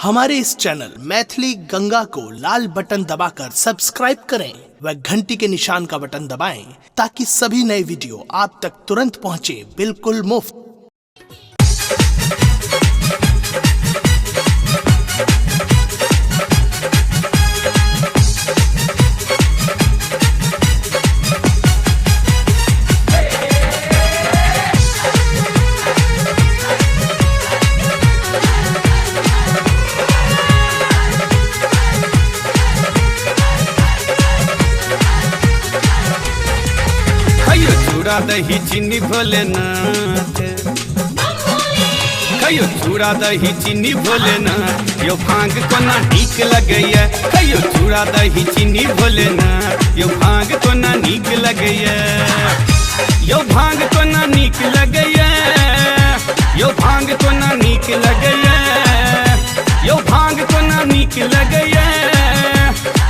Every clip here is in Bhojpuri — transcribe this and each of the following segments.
हमारे इस चैनल मैथिली गंगा को लाल बटन दबाकर सब्सक्राइब करें व घंटी के निशान का बटन दबाएं ताकि सभी नए वीडियो आप तक तुरंत पहुंचे बिल्कुल मुफ्त। चूड़ा दही चीनी भोलेनाथ, कहियो चूड़ा दही चीनी भोलेनाथ, यो भांग कोना नीक लगैया। कहियो चूड़ा दही चीनी भोलेनाथ, यो भांग कोना नीक लगैया। यो भांग कोना नीक लगैया, यो भांग कोना नीक लगैया, यो भांग कोना नीक लगैया,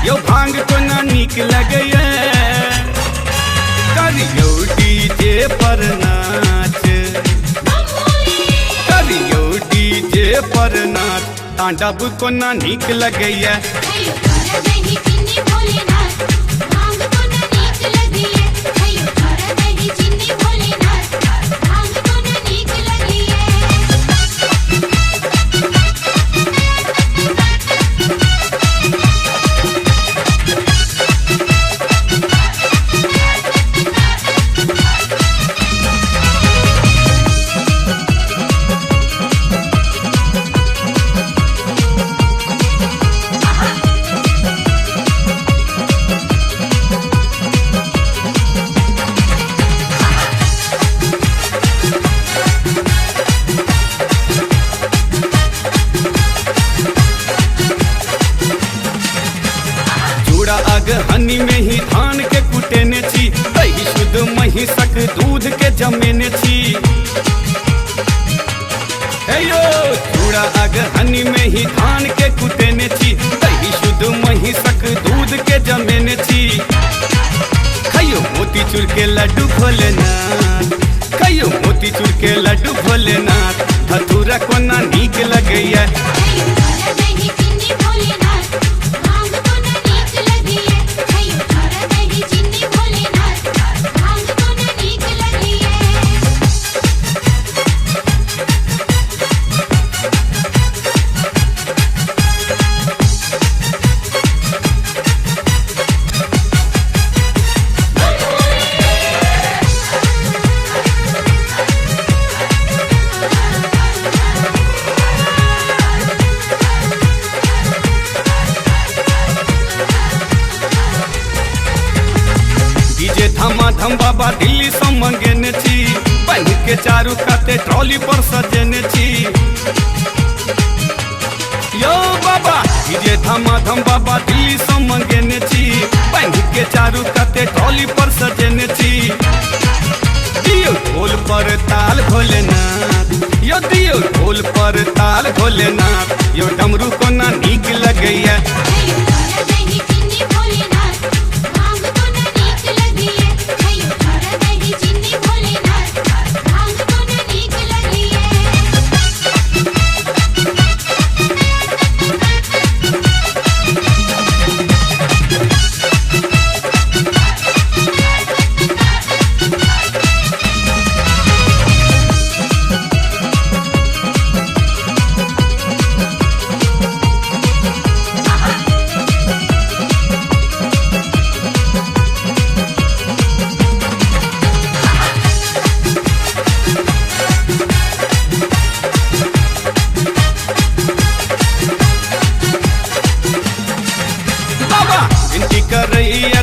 यो भांग कोना नीक लगैया। करियो डीजे पर नाच, करियो डीजे पर नाच, तांडव कोना नीक लगैया। हनी में ही धान के कुटेने छी, दही शुद्ध महिषक दूध के जमेने छी। हे यो चूड़ा अग हनी में ही धान के कुटेने छी, दही शुद्ध महिषक दूध के जमेने छी। खइयो मोतीचूर के लड्डू भोलेनाथ, खइयो मोतीचूर के लड्डू भोलेनाथ, धतूरा कोना नीक लगैया। धम बाबा दिल्ली से मंगेने छी, बन के चारू काते ट्रॉली पर सजेने छी। यो बाबा डीजे धम बाबा दिल्ली से मंगेने छी, बन के चारू काते ट्रॉली पर सजेने छी। दियो ढोल पर ताल भोलेनाथ, यो दियो ढोल पर ताल भोलेनाथ, यो डमरू कोना नीक लगैया।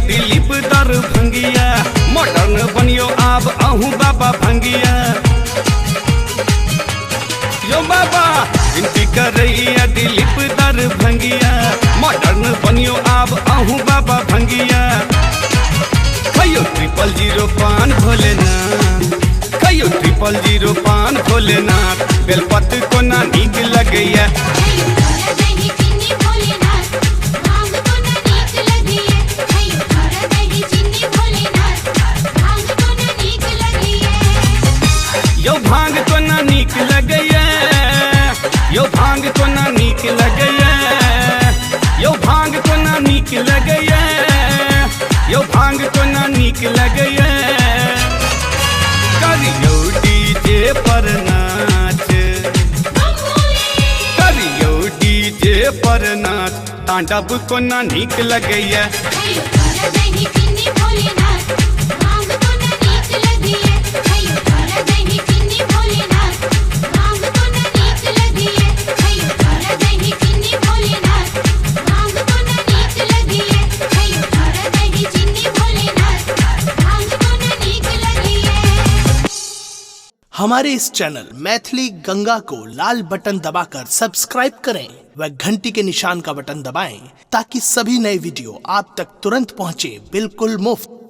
दिलीप दर भंगिया, मॉडर्न बनियो आब आहू बाबा भंगिया। यो बाबा विनती करैया दिलीप दर भंगिया, मॉडर्न बनियो आब आहू बाबा भंगिया। खइयो 000 पान भोलेनाथ, खइयो 000 पान भोलेनाथ, बेलपत कोना नीक लगैया। यो भांग कोना नीक लगैया, यो भांग कोना नीक लगैया यो भांग कोना नीक लगैया यो भांग कोना नीक लगैया करियो डीजे पर नाच करियो डीजे पर नाच तांडव कोना नीक लगैया हमारे इस चैनल मैथिली गंगा को लाल बटन दबाकर सब्सक्राइब करें व घंटी के निशान का बटन दबाएं ताकि सभी नए वीडियो आप तक तुरंत पहुंचे बिल्कुल मुफ्त।